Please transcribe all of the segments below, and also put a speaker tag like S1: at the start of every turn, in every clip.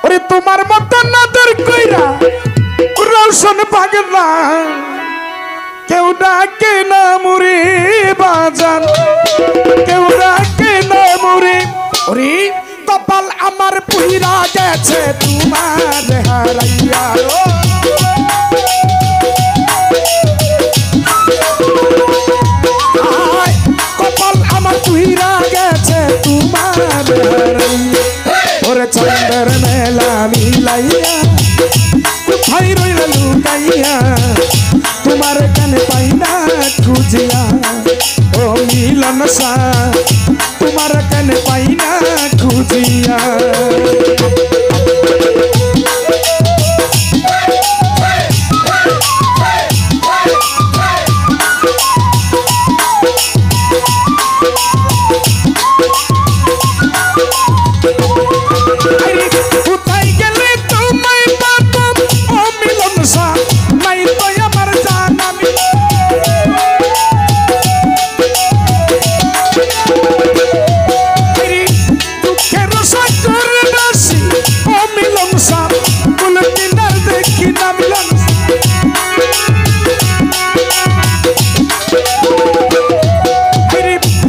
S1: ওরে তোমার মতো নাদর কইরা রৌশন পাগলা কেউ ডাকে না মুরে বাজান কেউ ডাকে না মুরে ওরে কপাল আমার পুইরা গেছে তোমার হারাইয়া কপাল আমার পুইরা গেছে তোমার হারাইয়া ওরে চন্দ্রের মেলা মিলাইয়া কোথায় রইল লুকাইয়া তোমার কানে পাই না খুঁজিয়া ও মিলন সা তোমার কানে পাই না খুঁজিয়া কোথায় গেলে তোমায় পাবো ও মিলন সা নাই তো আমার জানা দুঃখের সাগর রাশি ও মিলন সা বলে কিনার দেখি না মিলন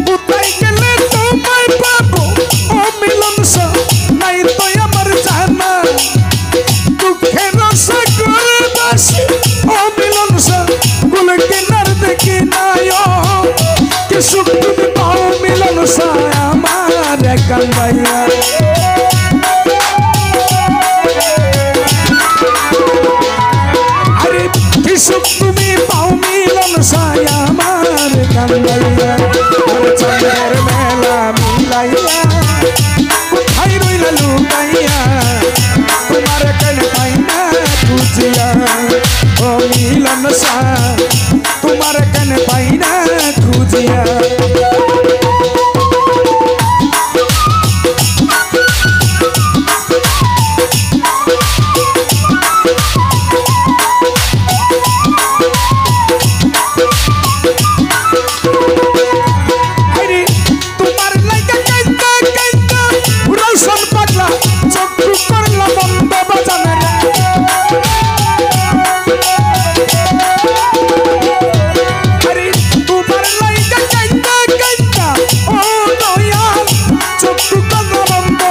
S1: কোথায় গেলে তোমায় পাবো ও মিলন সা নাই তো আমার জানা দুঃখের সাগর রাশি ও মিলন সা বলে কিনার দেখি না কি সুখ তুমি পাও মিলন সা আমার কান্দাইয়া আরে কি সুখ তুমি পাও মিলন সা আমার কান্দাইয়া চন্দ্রের মেলা মিলাইয়া কোথায় রইল লুকাইয়া তোমার কানে পাই না খুঁজিয়া ও মিলন সা তোমার কানে পাই না খুঁজিয়া তোমার লাইকা কাইতা কাইতা রৌশন পাগলা চক্ষু করলা বন্ধ বাজানে আরে তোমার লাইকা কাইতা কাইতা ও দয়াল চক্ষু করলা বন্ধ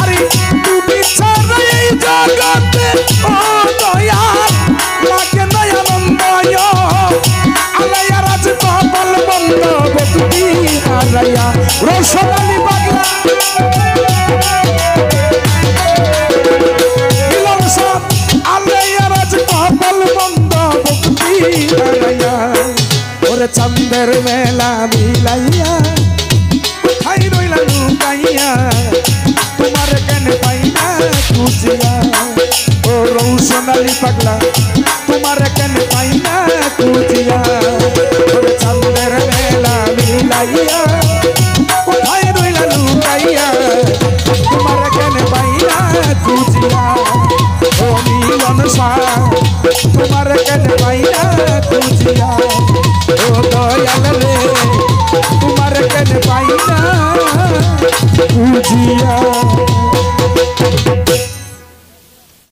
S1: আরে তুমি ছাড়া এই জগতে ও দয়াল লাগে দয়ানন্দ আলাইয়া রাজ কপাল বন্ধ ভক্তি হারাইয়া রৌশন আলী পাগলা মিলন সা আলাইয়া রাজ কপাল বন্ধ ভক্তি হারাইয়া ওরে চন্দ্রের মেলা মিলাইয়া কোথায় রইল লুকাইয়া তোমার কানে পাই না খুঁজিয়া ও রৌশন আলী পাগলা তোমার কানে পাই না খুঁজিয়া ওরে চন্দ্রের মেলা মিলাইয়া কোথায় রইল লুকাইয়া তোমার কানে পাই না খুঁজিয়া ও মিলন সা তোমার কানে পাই না খুঁজিয়া ও দয়াল রে তোমার কানে পাই না খুঁজিয়া